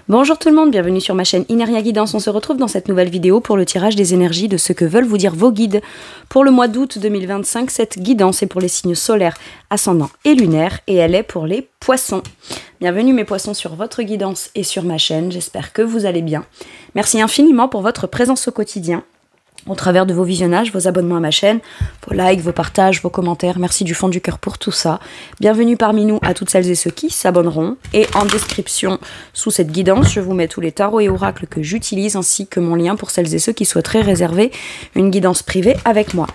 Bonjour tout le monde, bienvenue sur ma chaîne Ineria Guidance. On se retrouve dans cette nouvelle vidéo pour le tirage des énergies de ce que veulent vous dire vos guides. Pour le mois d'août 2025, cette guidance est pour les signes solaires, ascendants et lunaires et elle est pour les poissons. Bienvenue mes poissons sur votre guidance et sur ma chaîne, j'espère que vous allez bien. Merci infiniment pour votre présence au quotidien, au travers de vos visionnages, vos abonnements à ma chaîne, vos likes, vos partages, vos commentaires. Merci du fond du cœur pour tout ça. Bienvenue parmi nous à toutes celles et ceux qui s'abonneront. Et en description, sous cette guidance, je vous mets tous les tarots et oracles que j'utilise, ainsi que mon lien pour celles et ceux qui souhaiteraient réserver une guidance privée avec moi.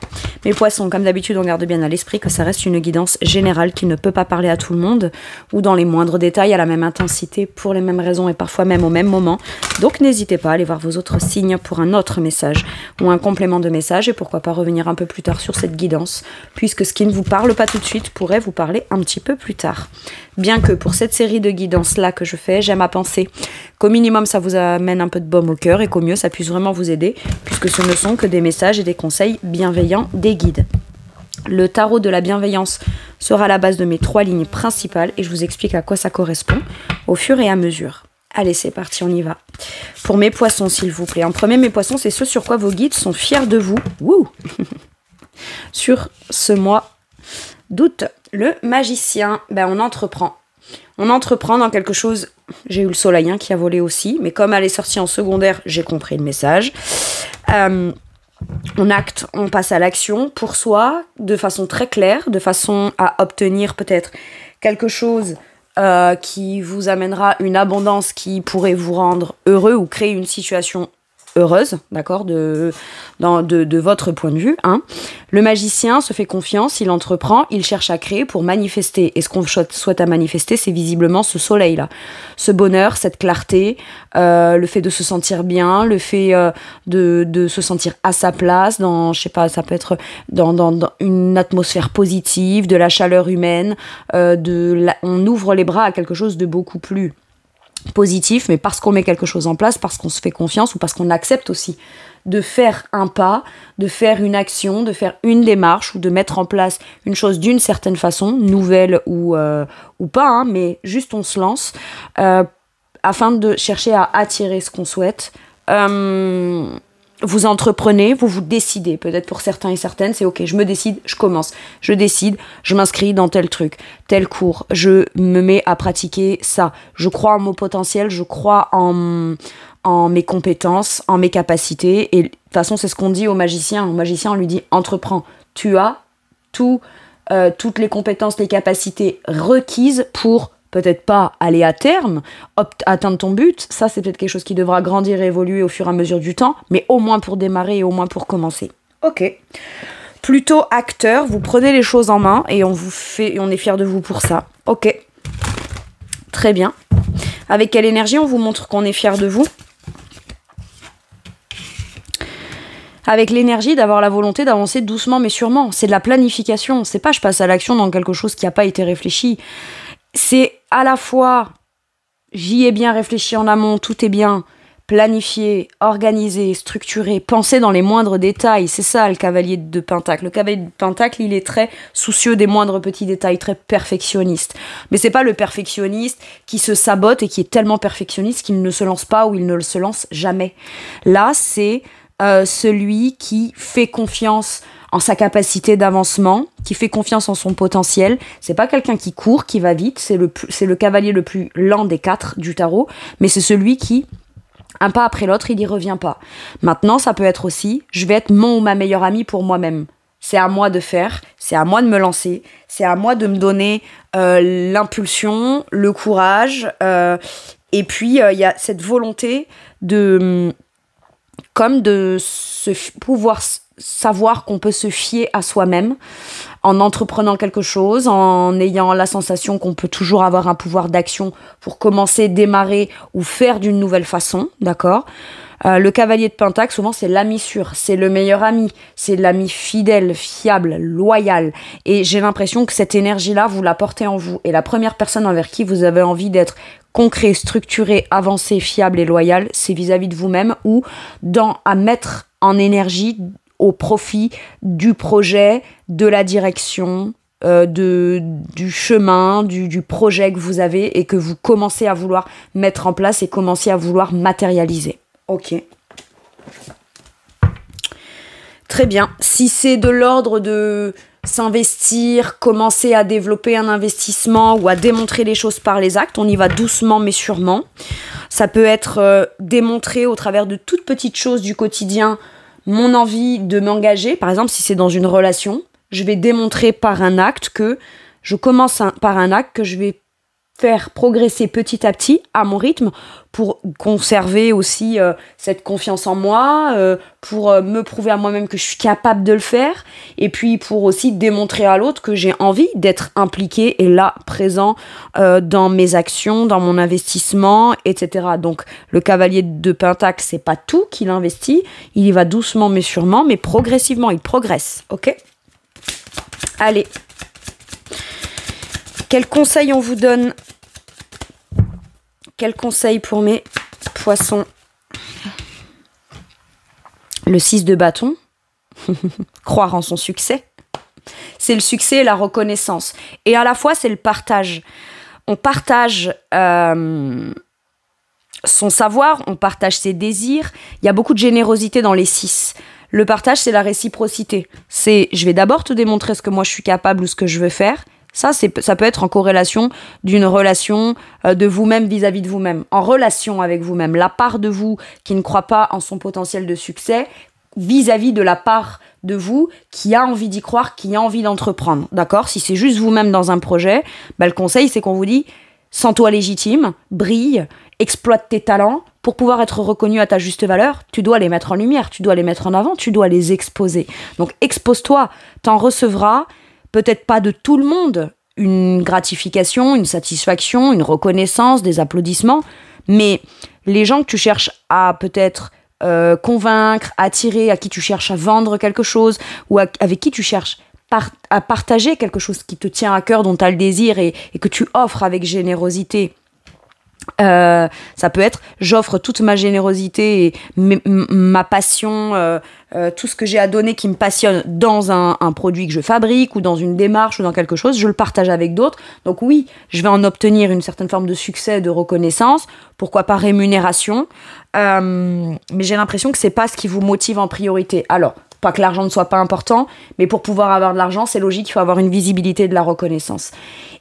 Mes poissons, comme d'habitude, on garde bien à l'esprit que ça reste une guidance générale qui ne peut pas parler à tout le monde, ou dans les moindres détails, à la même intensité, pour les mêmes raisons et parfois même au même moment. Donc n'hésitez pas à aller voir vos autres signes pour un autre message, ou un complément de message, et pourquoi pas revenir un peu plus tard sur cette guidance, puisque ce qui ne vous parle pas tout de suite pourrait vous parler un petit peu plus tard. Bien que pour cette série de guidances là que je fais, j'aime à penser qu'au minimum ça vous amène un peu de baume au cœur et qu'au mieux ça puisse vraiment vous aider, puisque ce ne sont que des messages et des conseils bienveillants des guides. Le tarot de la bienveillance sera la base de mes 3 lignes principales et je vous explique à quoi ça correspond au fur et à mesure. Allez, c'est parti, on y va. Pour mes poissons, s'il vous plaît. En premier, mes poissons, c'est ce sur quoi vos guides sont fiers de vous. Wouh Sur ce mois d'août. Le magicien, on entreprend. On entreprend dans quelque chose... J'ai eu le soleil qui a volé aussi, mais comme elle est sortie en secondaire, j'ai compris le message. On acte, on passe à l'action pour soi, de façon très claire, de façon à obtenir peut-être quelque chose... qui vous amènera une abondance qui pourrait vous rendre heureux ou créer une situation heureuse, d'accord, de votre point de vue. Le magicien se fait confiance, il entreprend, il cherche à créer pour manifester. Et ce qu'on souhaite à manifester, c'est visiblement ce soleil-là. Ce bonheur, cette clarté, le fait de se sentir bien, le fait de se sentir à sa place, dans, je sais pas, ça peut être dans une atmosphère positive, de la chaleur humaine, on ouvre les bras à quelque chose de beaucoup plus positif, mais parce qu'on met quelque chose en place, parce qu'on se fait confiance ou parce qu'on accepte aussi de faire un pas, de faire une action, de faire une démarche ou de mettre en place une chose d'une certaine façon, nouvelle ou pas, mais juste on se lance afin de chercher à attirer ce qu'on souhaite. Vous entreprenez, vous vous décidez. Peut-être pour certains et certaines, c'est ok, je me décide, je commence. Je décide, je m'inscris dans tel truc, tel cours. Je me mets à pratiquer ça. Je crois en mon potentiel, je crois en mes compétences, en mes capacités. Et de toute façon, c'est ce qu'on dit au magicien. Au magicien, on lui dit entreprends. Tu as toutes les compétences, les capacités requises pour... peut-être pas aller à terme, atteindre ton but, ça c'est peut-être quelque chose qui devra grandir et évoluer au fur et à mesure du temps, mais au moins pour démarrer et au moins pour commencer. Ok. Plutôt acteur, vous prenez les choses en main et on est fiers de vous pour ça. Ok. Très bien. Avec quelle énergie on vous montre qu'on est fiers de vous ? Avec l'énergie d'avoir la volonté d'avancer doucement mais sûrement. C'est de la planification. C'est pas je passe à l'action dans quelque chose qui n'a pas été réfléchi. C'est à la fois, j'y ai bien réfléchi en amont, tout est bien planifié, organisé, structuré, pensé dans les moindres détails. C'est ça le cavalier de Pentacle. Le cavalier de Pentacle, il est très soucieux des moindres petits détails, très perfectionniste. Mais c'est pas le perfectionniste qui se sabote et qui est tellement perfectionniste qu'il ne se lance pas ou il ne se lance jamais. Là, c'est celui qui fait confiance en sa capacité d'avancement, qui fait confiance en son potentiel. C'est pas quelqu'un qui court, qui va vite, c'est le cavalier le plus lent des 4 du tarot, mais c'est celui qui, un pas après l'autre, il y revient pas. Maintenant, ça peut être aussi, je vais être mon ou ma meilleure amie pour moi-même. C'est à moi de faire, c'est à moi de me lancer, c'est à moi de me donner l'impulsion, le courage, et puis il y a cette volonté de pouvoir savoir qu'on peut se fier à soi-même en entreprenant quelque chose, en ayant la sensation qu'on peut toujours avoir un pouvoir d'action pour commencer, démarrer ou faire d'une nouvelle façon, d'accord ? Le cavalier de Pentacle, souvent, c'est l'ami sûr, c'est le meilleur ami, c'est l'ami fidèle, fiable, loyal. Et j'ai l'impression que cette énergie-là, vous la portez en vous. Et la première personne envers qui vous avez envie d'être concret, structuré, avancé, fiable et loyal, c'est vis-à-vis de vous-même ou à mettre en énergie au profit du projet, de la direction, du chemin, du projet que vous avez et que vous commencez à vouloir mettre en place et commencer à vouloir matérialiser. Ok. Très bien. Si c'est de l'ordre de s'investir, commencer à développer un investissement ou à démontrer les choses par les actes, on y va doucement mais sûrement. Ça peut être démontrer au travers de toutes petites choses du quotidien mon envie de m'engager. Par exemple, si c'est dans une relation, je vais démontrer par un acte que je commence par un acte que je vais faire progresser petit à petit à mon rythme pour conserver aussi cette confiance en moi, pour me prouver à moi-même que je suis capable de le faire et puis pour aussi démontrer à l'autre que j'ai envie d'être impliqué et là, présent dans mes actions, dans mon investissement, etc. Donc, le cavalier de Pentacle, c'est pas tout qu'il investit, il y va doucement mais sûrement, mais progressivement, il progresse, ok ? Allez. Quel conseil on vous donne ? Quel conseil pour mes poissons ? Le 6 de bâton. Croire en son succès. C'est le succès et la reconnaissance. Et à la fois, c'est le partage. On partage son savoir, on partage ses désirs. Il y a beaucoup de générosité dans les 6. Le partage, c'est la réciprocité. C'est, je vais d'abord te démontrer ce que moi je suis capable ou ce que je veux faire. Ça peut être en corrélation d'une relation de vous-même vis-à-vis de vous-même. En relation avec vous-même. La part de vous qui ne croit pas en son potentiel de succès vis-à-vis de la part de vous qui a envie d'y croire, qui a envie d'entreprendre. D'accord ? Si c'est juste vous-même dans un projet, le conseil, c'est qu'on vous dit « Sens-toi légitime, brille, exploite tes talents. Pour pouvoir être reconnu à ta juste valeur, tu dois les mettre en lumière, tu dois les mettre en avant, tu dois les exposer. Donc expose-toi, t'en recevras, peut-être pas de tout le monde, une gratification, une satisfaction, une reconnaissance, des applaudissements, mais les gens que tu cherches à peut-être convaincre, attirer, à qui tu cherches à vendre quelque chose, ou avec qui tu cherches à partager quelque chose qui te tient à cœur, dont tu as le désir et que tu offres avec générosité. Ça peut être j'offre toute ma générosité et ma passion, tout ce que j'ai à donner qui me passionne dans un produit que je fabrique ou dans une démarche ou dans quelque chose, je le partage avec d'autres. Donc oui, je vais en obtenir une certaine forme de succès, de reconnaissance, pourquoi pas rémunération, mais j'ai l'impression que c'est pas ce qui vous motive en priorité. Alors, pas que l'argent ne soit pas important, mais pour pouvoir avoir de l'argent, c'est logique, il faut avoir une visibilité et de la reconnaissance.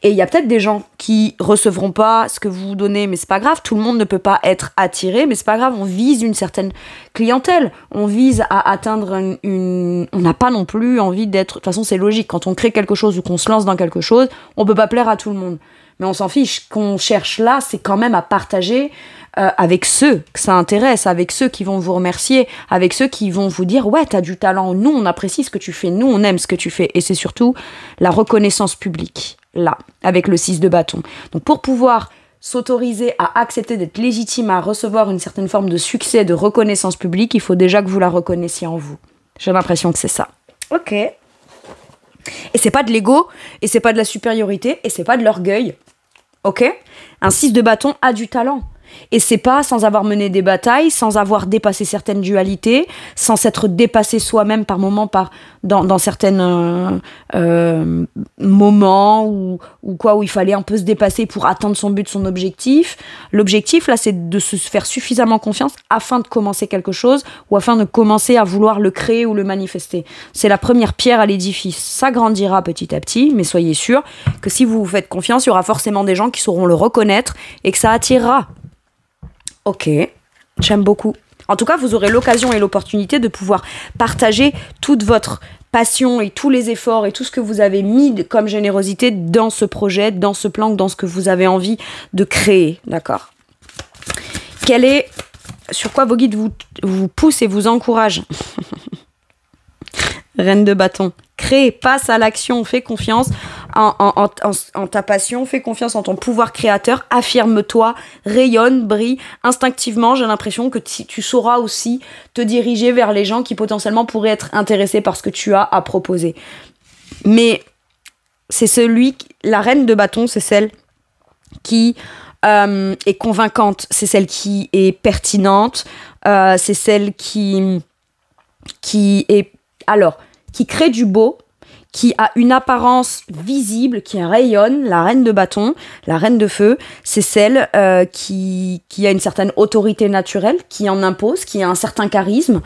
Et il y a peut-être des gens qui recevront pas ce que vous vous donnez, mais c'est pas grave, tout le monde ne peut pas être attiré, mais c'est pas grave, on vise une certaine clientèle, on vise à atteindre on n'a pas non plus envie d'être... De toute façon, c'est logique, quand on crée quelque chose ou qu'on se lance dans quelque chose, on peut pas plaire à tout le monde. Mais on s'en fiche, ce qu'on cherche là, c'est quand même à partager avec ceux que ça intéresse, avec ceux qui vont vous remercier, avec ceux qui vont vous dire « Ouais, t'as du talent, nous on apprécie ce que tu fais, nous on aime ce que tu fais. » Et c'est surtout la reconnaissance publique, là, avec le 6 de bâton. Donc pour pouvoir s'autoriser à accepter d'être légitime, à recevoir une certaine forme de succès, de reconnaissance publique, il faut déjà que vous la reconnaissiez en vous. J'ai l'impression que c'est ça. Ok. Et c'est pas de l'ego, et c'est pas de la supériorité, et c'est pas de l'orgueil. Ok ? Un 6 de bâton a du talent. Et c'est pas sans avoir mené des batailles, sans avoir dépassé certaines dualités, sans s'être dépassé soi-même par moments, dans certains moments où il fallait un peu se dépasser pour atteindre son but, son objectif. L'objectif, là, c'est de se faire suffisamment confiance afin de commencer quelque chose ou afin de commencer à vouloir le créer ou le manifester. C'est la première pierre à l'édifice. Ça grandira petit à petit, mais soyez sûr que si vous vous faites confiance, il y aura forcément des gens qui sauront le reconnaître et que ça attirera. Ok, j'aime beaucoup. En tout cas, vous aurez l'occasion et l'opportunité de pouvoir partager toute votre passion et tous les efforts et tout ce que vous avez mis comme générosité dans ce projet, dans ce plan, dans ce que vous avez envie de créer, d'accord ? Sur quoi vos guides vous poussent et vous encouragent ? Reine de bâton. Crée, passe à l'action, fais confiance en ta passion, fais confiance en ton pouvoir créateur, affirme-toi, rayonne, brille. Instinctivement, j'ai l'impression que tu sauras aussi te diriger vers les gens qui potentiellement pourraient être intéressés par ce que tu as à proposer. Mais la reine de bâton, c'est celle qui est convaincante, c'est celle qui est pertinente, c'est celle qui crée du beau, qui a une apparence visible, qui rayonne. La reine de bâton, la reine de feu, c'est celle qui a une certaine autorité naturelle, qui en impose, qui a un certain charisme,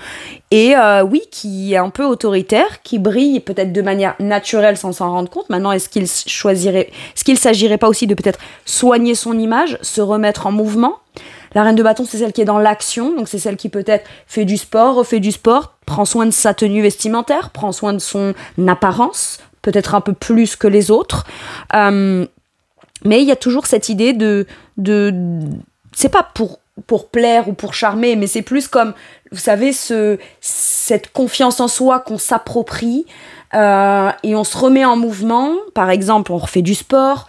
et oui, qui est un peu autoritaire, qui brille peut-être de manière naturelle sans s'en rendre compte. Maintenant, est-ce qu'il s'agirait pas aussi de peut-être soigner son image, se remettre en mouvement? La reine de bâton, c'est celle qui est dans l'action, donc c'est celle qui peut-être fait du sport, refait du sport, prend soin de sa tenue vestimentaire, prend soin de son apparence, peut-être un peu plus que les autres. Mais il y a toujours cette idée c'est pas pour plaire ou pour charmer, mais c'est plus comme, vous savez, cette confiance en soi qu'on s'approprie et on se remet en mouvement. Par exemple, on refait du sport,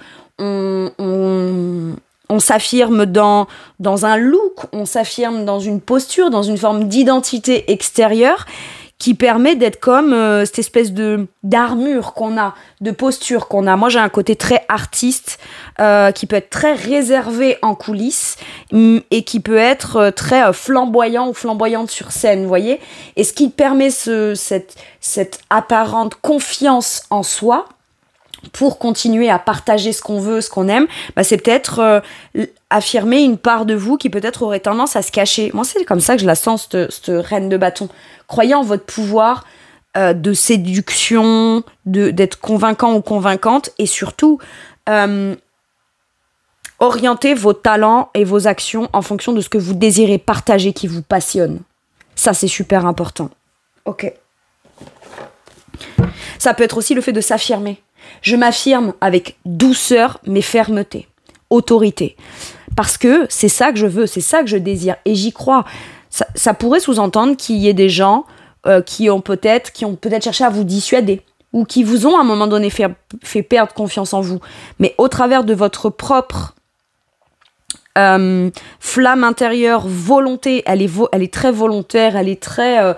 on s'affirme dans un look, on s'affirme dans une posture, dans une forme d'identité extérieure qui permet d'être comme cette espèce d'armure qu'on a, de posture qu'on a. Moi, j'ai un côté très artiste qui peut être très réservé en coulisses et qui peut être très flamboyant ou flamboyante sur scène, vous voyez. Et ce qui permet cette apparente confiance en soi, pour continuer à partager ce qu'on veut, ce qu'on aime, c'est peut-être affirmer une part de vous qui peut-être aurait tendance à se cacher. Moi, c'est comme ça que je la sens, cette reine de bâton. Croyez en votre pouvoir de séduction, d'être convaincant ou convaincante, et surtout, orientez vos talents et vos actions en fonction de ce que vous désirez partager, qui vous passionne. Ça, c'est super important. Ok. Ça peut être aussi le fait de s'affirmer. Je m'affirme avec douceur mais fermeté, autorité. Parce que c'est ça que je veux, c'est ça que je désire. Et j'y crois. Ça pourrait sous-entendre qu'il y ait des gens qui ont peut-être cherché à vous dissuader ou qui vous ont à un moment donné fait perdre confiance en vous. Mais au travers de votre propre flamme intérieure, volonté, elle est très volontaire, elle est très...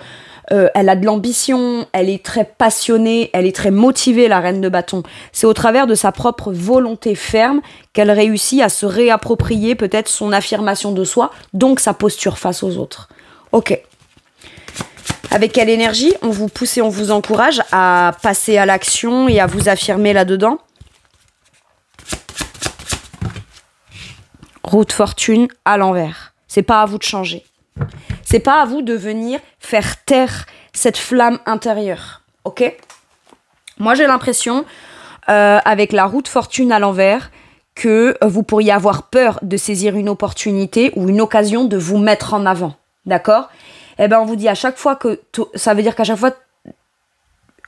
elle a de l'ambition, elle est très passionnée, elle est très motivée, la reine de bâton. C'est au travers de sa propre volonté ferme qu'elle réussit à se réapproprier peut-être son affirmation de soi, donc sa posture face aux autres. Ok. Avec quelle énergie on vous pousse et on vous encourage à passer à l'action et à vous affirmer là-dedans? Roue de fortune à l'envers. C'est pas à vous de changer. C'est pas à vous de venir faire taire cette flamme intérieure, ok? Moi, j'ai l'impression, avec la roue de fortune à l'envers, que vous pourriez avoir peur de saisir une opportunité ou une occasion de vous mettre en avant, d'accord? Eh ben, on vous dit à chaque fois que... Ça veut dire qu'à chaque fois...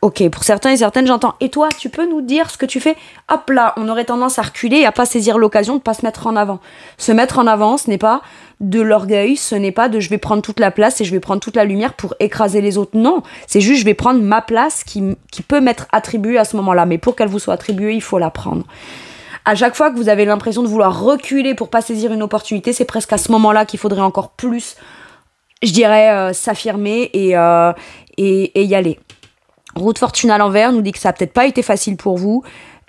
Ok, pour certains et certaines, j'entends « Et toi, tu peux nous dire ce que tu fais ?» Hop là, on aurait tendance à reculer et à pas saisir l'occasion de pas se mettre en avant. Se mettre en avant, ce n'est pas de l'orgueil, ce n'est pas de « je vais prendre toute la place et je vais prendre toute la lumière pour écraser les autres ». Non, c'est juste « je vais prendre ma place qui peut m'être attribuée à ce moment-là ». Mais pour qu'elle vous soit attribuée, il faut la prendre. À chaque fois que vous avez l'impression de vouloir reculer pour pas saisir une opportunité, c'est presque à ce moment-là qu'il faudrait encore plus, je dirais, s'affirmer et y aller. Roue de fortune à l'envers nous dit que ça n'a peut-être pas été facile pour vous.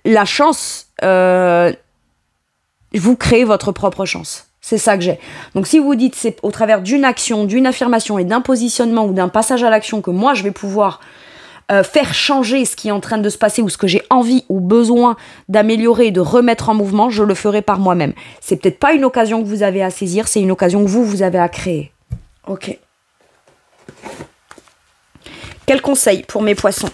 La chance, vous créez votre propre chance. C'est ça que j'ai. Donc si vous dites c'est au travers d'une action, d'une affirmation et d'un positionnement ou d'un passage à l'action que moi je vais pouvoir faire changer ce qui est en train de se passer ou ce que j'ai envie ou besoin d'améliorer et de remettre en mouvement, je le ferai par moi-même. C'est peut-être pas une occasion que vous avez à saisir, c'est une occasion que vous avez à créer. Ok. Quel conseil pour mes poissons?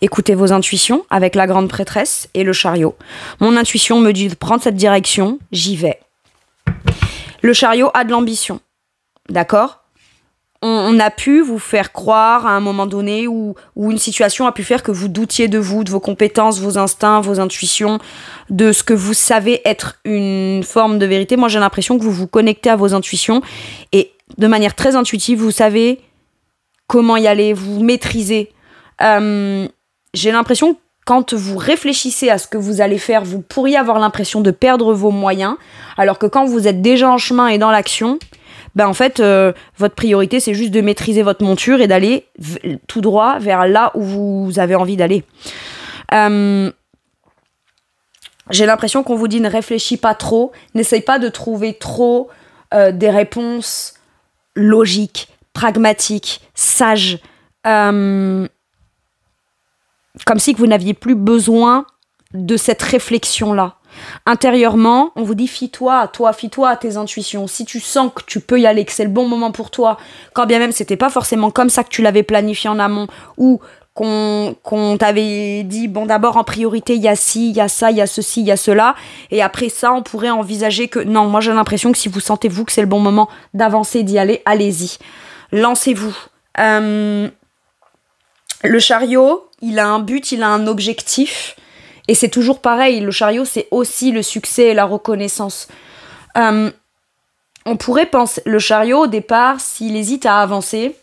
Écoutez vos intuitions avec la grande prêtresse et le chariot. Mon intuition me dit de prendre cette direction, j'y vais. Le chariot a de l'ambition, d'accord? On a pu vous faire croire à un moment donné où une situation a pu faire que vous doutiez de vous, de vos compétences, vos instincts, vos intuitions, de ce que vous savez être une forme de vérité. Moi, j'ai l'impression que vous vous connectez à vos intuitions et de manière très intuitive, vous savez comment y aller, vous maîtrisez. J'ai l'impression que quand vous réfléchissez à ce que vous allez faire, vous pourriez avoir l'impression de perdre vos moyens, alors que quand vous êtes déjà en chemin et dans l'action, ben en fait, votre priorité, c'est juste de maîtriser votre monture et d'aller tout droit vers là où vous avez envie d'aller. J'ai l'impression qu'on vous dit ne réfléchis pas trop, n'essaye pas de trouver trop des réponses logiques, pragmatiques, sages. comme si que vous n'aviez plus besoin de cette réflexion-là. Intérieurement, on vous dit fie-toi à tes intuitions. Si tu sens que tu peux y aller, que c'est le bon moment pour toi, quand bien même c'était pas forcément comme ça que tu l'avais planifié en amont, ou qu'on t'avait dit, bon d'abord en priorité il y a ci, il y a ça, il y a ceci, il y a cela, et après ça on pourrait envisager que, non, moi j'ai l'impression que si vous sentez vous que c'est le bon moment d'avancer, d'y aller, allez-y. Lancez-vous. Le chariot, il a un but, il a un objectif. Et c'est toujours pareil, le chariot, c'est aussi le succès et la reconnaissance. On pourrait penser, le chariot, au départ, s'il hésite à avancer,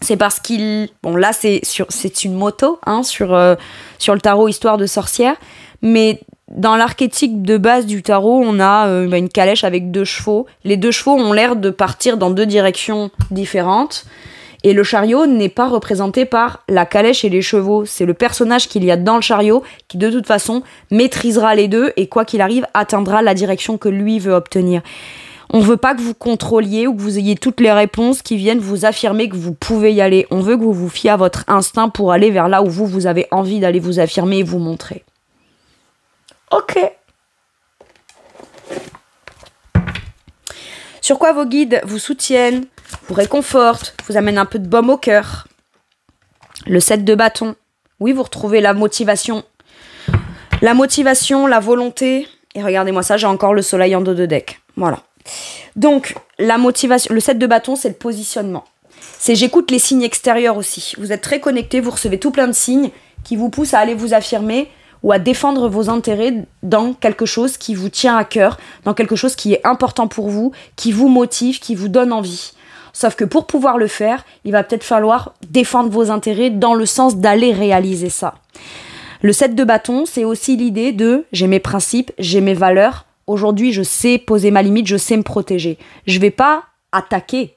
c'est parce qu'il... Bon, là, c'est une moto, hein, sur le tarot Histoire de sorcière. Mais dans l'archétype de base du tarot, on a une calèche avec 2 chevaux. Les 2 chevaux ont l'air de partir dans 2 directions différentes. Et le chariot n'est pas représenté par la calèche et les chevaux. C'est le personnage qu'il y a dans le chariot qui, de toute façon, maîtrisera les 2 et, quoi qu'il arrive, atteindra la direction que lui veut obtenir. On ne veut pas que vous contrôliez ou que vous ayez toutes les réponses qui viennent vous affirmer que vous pouvez y aller. On veut que vous vous fiez à votre instinct pour aller vers là où vous avez envie d'aller vous affirmer et vous montrer. Ok. Sur quoi vos guides vous soutiennent, vous réconfortent, vous amènent un peu de baume au cœur. Le 7 de bâton. Oui, vous retrouvez la motivation. La motivation, la volonté. Et regardez-moi ça, j'ai encore le soleil en dos de deck. Voilà. Donc, la motivation, le 7 de bâton, c'est le positionnement. C'est j'écoute les signes extérieurs aussi. Vous êtes très connectés, vous recevez tout plein de signes qui vous poussent à aller vous affirmer ou à défendre vos intérêts dans quelque chose qui vous tient à cœur, dans quelque chose qui est important pour vous, qui vous motive, qui vous donne envie. Sauf que pour pouvoir le faire, il va peut-être falloir défendre vos intérêts dans le sens d'aller réaliser ça. Le 7 de bâton, c'est aussi l'idée de j'ai mes principes, j'ai mes valeurs. Aujourd'hui, je sais poser ma limite, je sais me protéger. Je vais pas attaquer.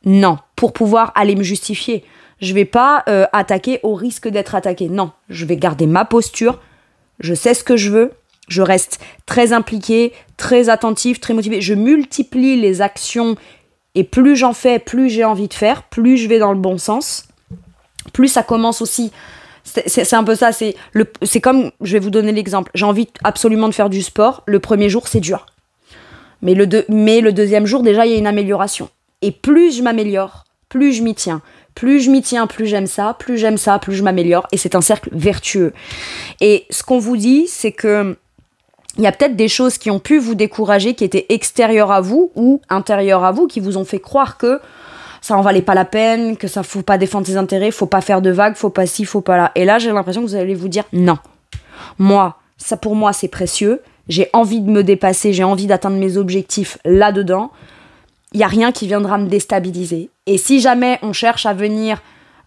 Non, pour pouvoir aller me justifier. Je vais pas attaquer au risque d'être attaqué. Non, je vais garder ma posture. Je sais ce que je veux. Je reste très impliquée, très attentive, très motivée. Je multiplie les actions et plus j'en fais, plus j'ai envie de faire, plus je vais dans le bon sens. Plus ça commence aussi... C'est un peu ça, c'est comme, je vais vous donner l'exemple, j'ai envie absolument de faire du sport, le premier jour c'est dur. Mais le deuxième jour déjà il y a une amélioration. Et plus je m'améliore, plus je m'y tiens. Plus je m'y tiens, plus j'aime ça, plus je m'améliore. Et c'est un cercle vertueux. Et ce qu'on vous dit, c'est que il y a peut-être des choses qui ont pu vous décourager, qui étaient extérieures à vous ou intérieures à vous, qui vous ont fait croire que ça en valait pas la peine, que ça faut pas défendre ses intérêts, faut pas faire de vagues, faut pas ci, faut pas là. Et là, j'ai l'impression que vous allez vous dire non. Moi, ça pour moi, c'est précieux. J'ai envie de me dépasser, j'ai envie d'atteindre mes objectifs là-dedans. Il y a rien qui viendra me déstabiliser. Et si jamais on cherche à venir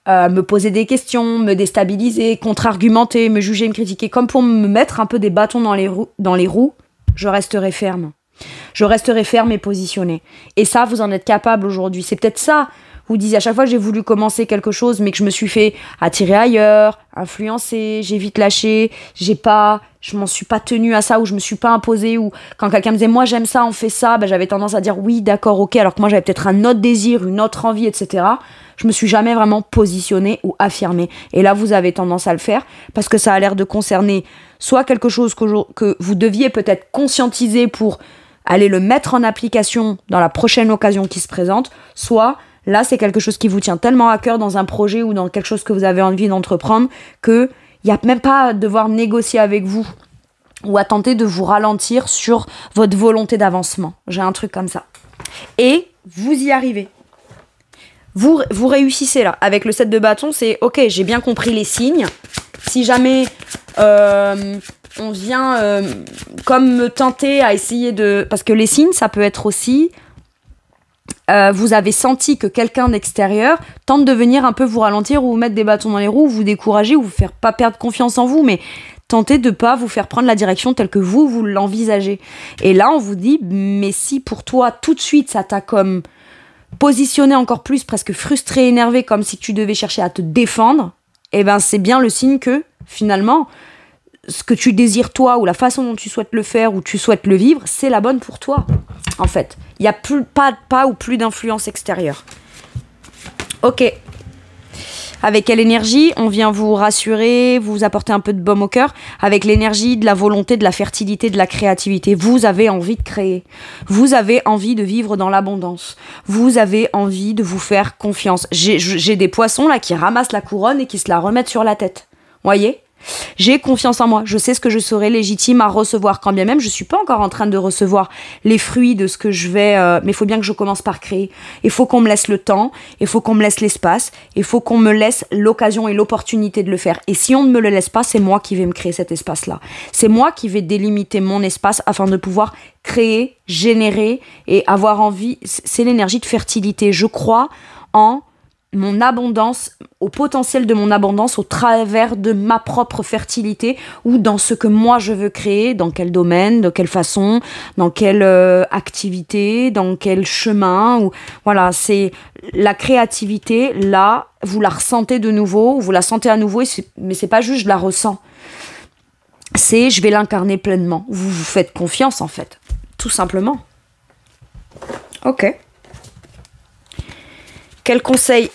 me poser des questions, me déstabiliser, contre-argumenter, me juger, me critiquer, comme pour me mettre un peu des bâtons dans les roues, je resterai ferme. Je resterai ferme et positionnée. Et ça, vous en êtes capable aujourd'hui. C'est peut-être ça. Vous disiez à chaque fois que j'ai voulu commencer quelque chose, mais que je me suis fait attirer ailleurs, influencer, j'ai vite lâché, je m'en suis pas tenue à ça, ou je me suis pas imposée, ou quand quelqu'un me disait moi j'aime ça, on fait ça, ben, j'avais tendance à dire oui, d'accord, ok, alors que moi j'avais peut-être un autre désir, une autre envie, etc. Je me suis jamais vraiment positionnée ou affirmée. Et là, vous avez tendance à le faire parce que ça a l'air de concerner soit quelque chose que vous deviez peut-être conscientiser pour aller le mettre en application dans la prochaine occasion qui se présente, soit là, c'est quelque chose qui vous tient tellement à cœur dans un projet ou dans quelque chose que vous avez envie d'entreprendre qu'il n'y a même pas à devoir négocier avec vous ou à tenter de vous ralentir sur votre volonté d'avancement. J'ai un truc comme ça. Et vous y arrivez. Vous réussissez là. Avec le 7 de bâton, c'est ok, j'ai bien compris les signes. Si jamais on vient comme me tenter à essayer de... Parce que les signes, ça peut être aussi... vous avez senti que quelqu'un d'extérieur tente de venir un peu vous ralentir ou vous mettre des bâtons dans les roues, ou vous décourager ou vous faire pas perdre confiance en vous, mais tenter de pas vous faire prendre la direction telle que vous l'envisagez. Et là, on vous dit, mais si pour toi, tout de suite, ça t'a comme positionné encore plus, presque frustré, énervé, comme si tu devais chercher à te défendre, eh ben c'est bien le signe que, finalement, ce que tu désires toi, ou la façon dont tu souhaites le faire, ou tu souhaites le vivre, c'est la bonne pour toi, en fait. Il n'y a plus d'influence extérieure. Ok. Avec quelle énergie? On vient vous rassurer, vous apporter un peu de baume au cœur. Avec l'énergie de la volonté, de la fertilité, de la créativité. Vous avez envie de créer. Vous avez envie de vivre dans l'abondance. Vous avez envie de vous faire confiance. J'ai des poissons là qui ramassent la couronne et qui se la remettent sur la tête. Voyez? J'ai confiance en moi, je sais ce que je serai légitime à recevoir, quand bien même je suis pas encore en train de recevoir les fruits de ce que je vais, mais il faut bien que je commence par créer. Il faut qu'on me laisse le temps, il faut qu'on me laisse l'espace, il faut qu'on me laisse l'occasion et l'opportunité de le faire. Et si on ne me le laisse pas, c'est moi qui vais me créer cet espace-là. C'est moi qui vais délimiter mon espace afin de pouvoir créer, générer et avoir envie. C'est l'énergie de fertilité. Je crois en mon abondance, au potentiel de mon abondance au travers de ma propre fertilité ou dans ce que moi je veux créer, dans quel domaine, de quelle façon, dans quelle activité, dans quel chemin. Ou, voilà, c'est la créativité, là, vous la ressentez de nouveau, vous la sentez à nouveau, mais c'est pas juste je la ressens. C'est je vais l'incarner pleinement. Vous vous faites confiance en fait, tout simplement. Ok. Quel conseil?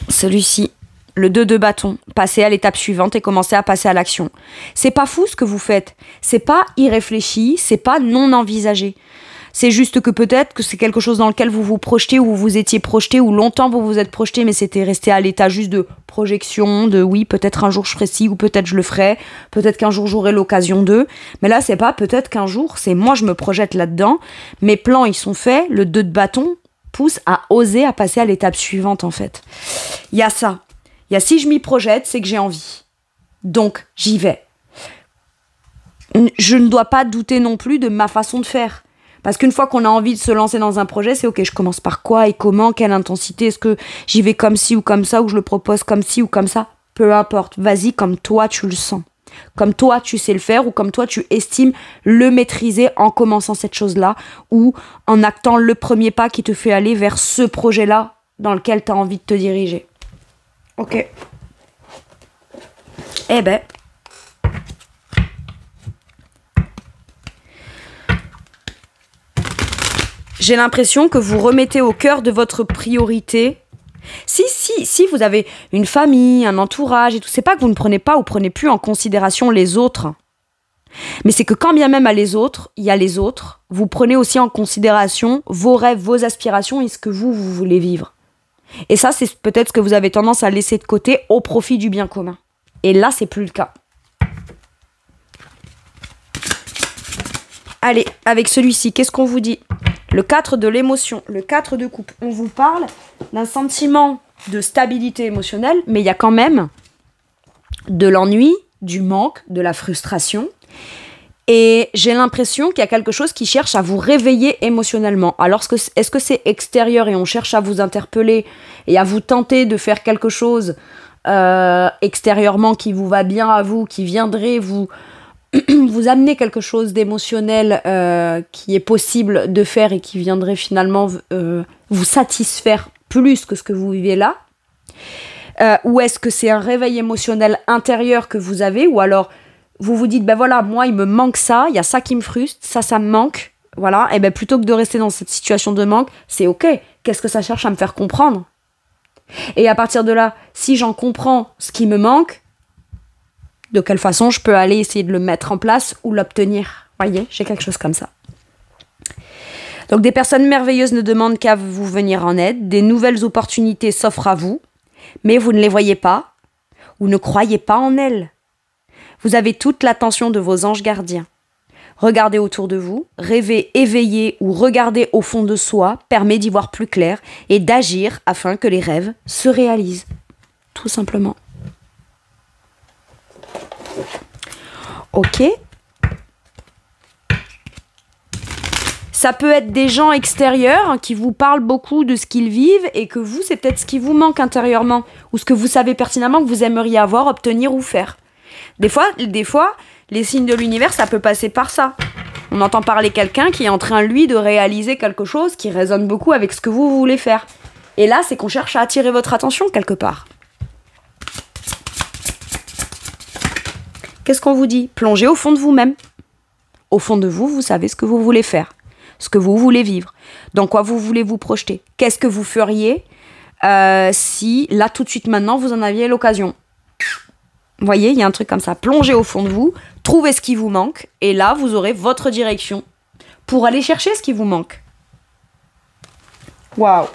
Celui-ci, le 2 de bâton. Passez à l'étape suivante et commencez à passer à l'action. C'est pas fou ce que vous faites. C'est pas irréfléchi, c'est pas non envisagé. C'est juste que peut-être que c'est quelque chose dans lequel vous vous projetez ou vous vous étiez projeté ou longtemps vous vous êtes projeté mais c'était resté à l'état juste de projection, de oui, peut-être un jour je ferai ci ou peut-être je le ferai, peut-être qu'un jour j'aurai l'occasion de. Mais là, c'est pas peut-être qu'un jour, c'est moi je me projette là-dedans. Mes plans, ils sont faits, le 2 de bâton pousse à oser, à passer à l'étape suivante en fait. Il y a ça. Il y a si je m'y projette, c'est que j'ai envie. Donc, j'y vais. Je ne dois pas douter non plus de ma façon de faire. Parce qu'une fois qu'on a envie de se lancer dans un projet, c'est ok, je commence par quoi et comment, quelle intensité, est-ce que j'y vais comme ci ou comme ça, ou je le propose comme ci ou comme ça? Peu importe, vas-y comme toi tu le sens. Comme toi tu sais le faire ou comme toi tu estimes le maîtriser en commençant cette chose-là ou en actant le premier pas qui te fait aller vers ce projet-là dans lequel tu as envie de te diriger. Ok. Eh ben, j'ai l'impression que vous remettez au cœur de votre priorité. Si vous avez une famille, un entourage et tout, c'est pas que vous ne prenez pas ou prenez plus en considération les autres. Mais c'est que quand bien même il y a les autres, vous prenez aussi en considération vos rêves, vos aspirations et ce que vous voulez vivre. Et ça, c'est peut-être ce que vous avez tendance à laisser de côté au profit du bien commun. Et là, c'est plus le cas. Allez, avec celui-ci, qu'est-ce qu'on vous dit? Le 4 de l'émotion, le 4 de coupe. On vous parle d'un sentiment de stabilité émotionnelle, mais il y a quand même de l'ennui, du manque, de la frustration. Et j'ai l'impression qu'il y a quelque chose qui cherche à vous réveiller émotionnellement. Alors, est-ce que c'est extérieur et on cherche à vous interpeller et à vous tenter de faire quelque chose extérieurement qui vous va bien à vous, qui viendrait vous amener quelque chose d'émotionnel qui est possible de faire et qui viendrait finalement vous satisfaire plus que ce que vous vivez là? Ou est-ce que c'est un réveil émotionnel intérieur que vous avez? Ou alors vous vous dites, ben voilà, moi il me manque ça, il y a ça qui me frustre, ça me manque, voilà, et ben plutôt que de rester dans cette situation de manque, c'est ok, qu'est-ce que ça cherche à me faire comprendre? Et à partir de là, si j'en comprends ce qui me manque, de quelle façon je peux aller essayer de le mettre en place ou l'obtenir? Voyez, j'ai quelque chose comme ça. Donc des personnes merveilleuses ne demandent qu'à vous venir en aide, des nouvelles opportunités s'offrent à vous, mais vous ne les voyez pas ou ne croyez pas en elles. Vous avez toute l'attention de vos anges gardiens. Regardez autour de vous, rêver éveillé ou regarder au fond de soi permet d'y voir plus clair et d'agir afin que les rêves se réalisent. Tout simplement. Ok. Ça peut être des gens extérieurs qui vous parlent beaucoup de ce qu'ils vivent et que vous, c'est peut-être ce qui vous manque intérieurement ou ce que vous savez pertinemment que vous aimeriez avoir, obtenir ou faire. Des fois, les signes de l'univers, ça peut passer par ça. On entend parler quelqu'un qui est en train, lui, de réaliser quelque chose qui résonne beaucoup avec ce que vous voulez faire. Et là, c'est qu'on cherche à attirer votre attention quelque part. Qu'est-ce qu'on vous dit? Plongez au fond de vous-même. Au fond de vous, vous savez ce que vous voulez faire. ce que vous voulez vivre, dans quoi vous voulez vous projeter. Qu'est-ce que vous feriez si, là, tout de suite, maintenant, vous en aviez l'occasion. Vous voyez, il y a un truc comme ça. Plongez au fond de vous, trouvez ce qui vous manque, et là, vous aurez votre direction pour aller chercher ce qui vous manque. Waouh!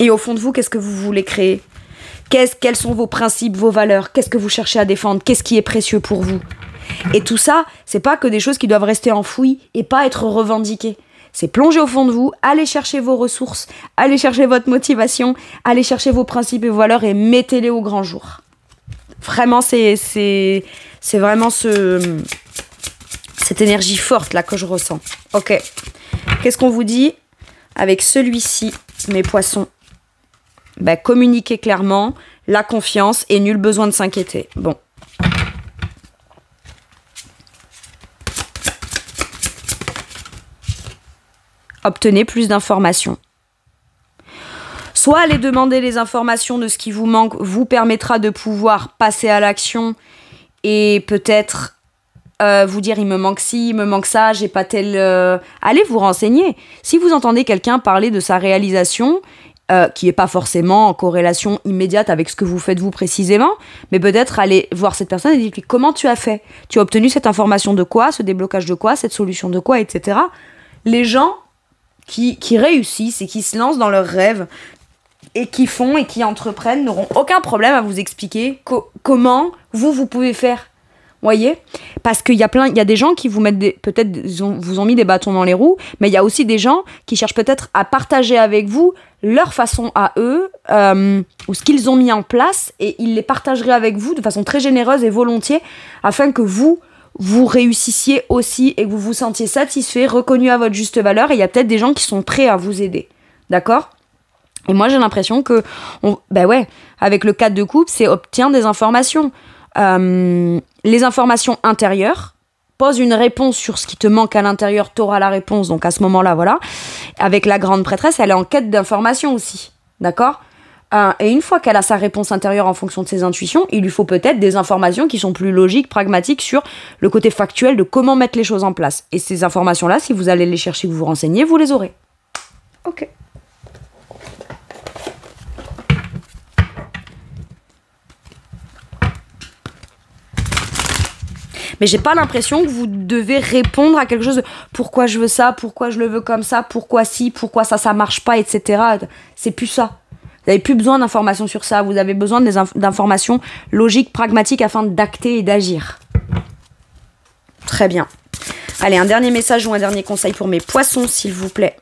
Et au fond de vous, qu'est-ce que vous voulez créer? Quels sont vos principes, vos valeurs? Qu'est-ce que vous cherchez à défendre? Qu'est-ce qui est précieux pour vous? Et tout ça, c'est pas que des choses qui doivent rester enfouies et pas être revendiquées. C'est plonger au fond de vous, aller chercher vos ressources, aller chercher votre motivation, aller chercher vos principes et vos valeurs et mettez-les au grand jour. Vraiment, c'est vraiment cette énergie forte là que je ressens. Ok. Qu'est-ce qu'on vous dit avec celui-ci, mes poissons? Ben, communiquez clairement, la confiance et nul besoin de s'inquiéter. Bon. Obtenez plus d'informations. Soit aller demander les informations de ce qui vous manque vous permettra de pouvoir passer à l'action et peut-être vous dire il me manque ci, il me manque ça, j'ai pas tel... Allez vous renseigner. Si vous entendez quelqu'un parler de sa réalisation, qui n'est pas forcément en corrélation immédiate avec ce que vous faites vous précisément, mais peut-être aller voir cette personne et dire comment tu as fait? Tu as obtenu cette information de quoi? Ce déblocage de quoi? Cette solution de quoi? Etc. Les gens qui réussissent et qui se lancent dans leurs rêves et qui font et qui entreprennent n'auront aucun problème à vous expliquer comment vous pouvez faire. Voyez, parce qu'il y a des gens qui vous mettent peut-être vous ont mis des bâtons dans les roues, mais il y a aussi des gens qui cherchent peut-être à partager avec vous leur façon à eux ou ce qu'ils ont mis en place et ils les partageraient avec vous de façon très généreuse et volontiers afin que vous réussissiez aussi et que vous vous sentiez satisfait, reconnu à votre juste valeur et il y a peut-être des gens qui sont prêts à vous aider. D'accord ? Et moi j'ai l'impression que avec le 4 de coupe, c'est obtient des informations. Les informations intérieures, pose une réponse sur ce qui te manque à l'intérieur, t'auras la réponse, donc à ce moment-là, voilà. Avec la grande prêtresse, elle est en quête d'informations aussi, d'accord ? Et une fois qu'elle a sa réponse intérieure en fonction de ses intuitions, il lui faut peut-être des informations qui sont plus logiques, pragmatiques sur le côté factuel de comment mettre les choses en place. Et ces informations-là, si vous allez les chercher, vous vous renseignez, vous les aurez. Ok. Mais j'ai pas l'impression que vous devez répondre à quelque chose de pourquoi je veux ça, pourquoi je le veux comme ça, pourquoi si, pourquoi ça marche pas, etc. C'est plus ça. Vous n'avez plus besoin d'informations sur ça. Vous avez besoin d'informations logiques, pragmatiques afin d'acter et d'agir. Très bien. Allez, un dernier message ou un dernier conseil pour mes poissons, s'il vous plaît.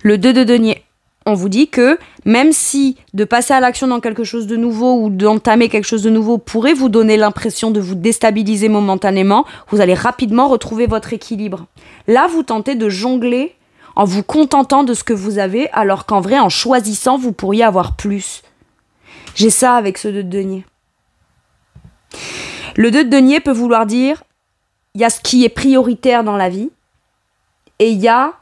Le 2 de denier. On vous dit que même si de passer à l'action dans quelque chose de nouveau ou d'entamer quelque chose de nouveau pourrait vous donner l'impression de vous déstabiliser momentanément, vous allez rapidement retrouver votre équilibre. Là, vous tentez de jongler en vous contentant de ce que vous avez, alors qu'en vrai, en choisissant, vous pourriez avoir plus. J'ai ça avec ce 2 de denier. Le 2 de denier peut vouloir dire, il y a ce qui est prioritaire dans la vie, et il y a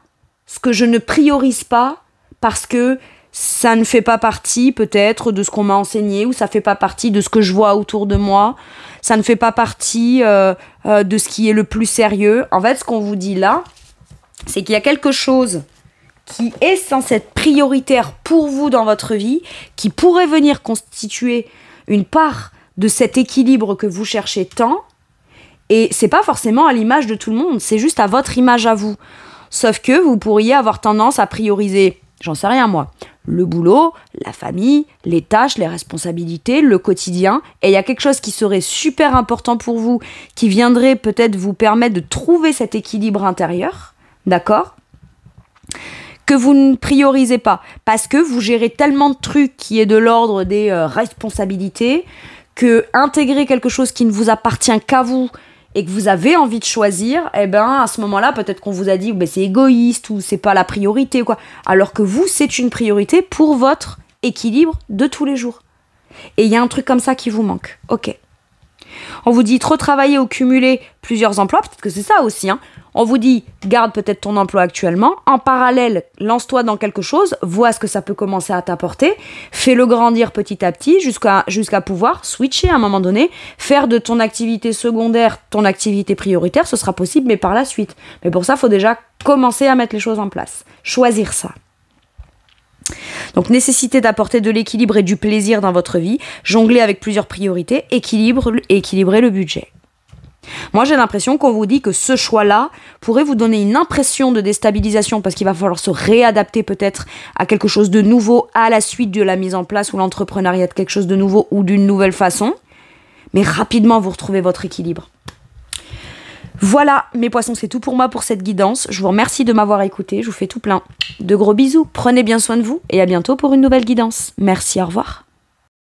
ce que je ne priorise pas, parce que ça ne fait pas partie peut-être de ce qu'on m'a enseigné ou ça ne fait pas partie de ce que je vois autour de moi, ça ne fait pas partie de ce qui est le plus sérieux. En fait, ce qu'on vous dit là, c'est qu'il y a quelque chose qui est censé être prioritaire pour vous dans votre vie, qui pourrait venir constituer une part de cet équilibre que vous cherchez tant, et c'est pas forcément à l'image de tout le monde, c'est juste à votre image à vous. Sauf que vous pourriez avoir tendance à prioriser, j'en sais rien moi, le boulot, la famille, les tâches, les responsabilités, le quotidien. Et il y a quelque chose qui serait super important pour vous, qui viendrait peut-être vous permettre de trouver cet équilibre intérieur, d'accord ? Que vous ne priorisez pas, parce que vous gérez tellement de trucs qui est de l'ordre des responsabilités, que intégrer quelque chose qui ne vous appartient qu'à vous, et que vous avez envie de choisir, eh ben à ce moment-là, peut-être qu'on vous a dit c'est égoïste ou c'est pas la priorité, quoi. Alors que vous, c'est une priorité pour votre équilibre de tous les jours. Et il y a un truc comme ça qui vous manque. Ok. On vous dit trop travailler ou cumuler plusieurs emplois, peut-être que c'est ça aussi. On vous dit garde peut-être ton emploi actuellement. En parallèle, lance-toi dans quelque chose, vois ce que ça peut commencer à t'apporter. Fais-le grandir petit à petit jusqu'à pouvoir switcher à un moment donné. Faire de ton activité secondaire ton activité prioritaire, ce sera possible, mais par la suite. Mais pour ça, il faut déjà commencer à mettre les choses en place. Choisir ça. Donc, nécessité d'apporter de l'équilibre et du plaisir dans votre vie, jongler avec plusieurs priorités, équilibrer le budget. Moi, j'ai l'impression qu'on vous dit que ce choix-là pourrait vous donner une impression de déstabilisation parce qu'il va falloir se réadapter peut-être à quelque chose de nouveau à la suite de la mise en place ou l'entrepreneuriat de quelque chose de nouveau ou d'une nouvelle façon. Mais rapidement, vous retrouvez votre équilibre. Voilà, mes poissons, c'est tout pour moi pour cette guidance. Je vous remercie de m'avoir écouté. Je vous fais tout plein de gros bisous. Prenez bien soin de vous et à bientôt pour une nouvelle guidance. Merci, au revoir.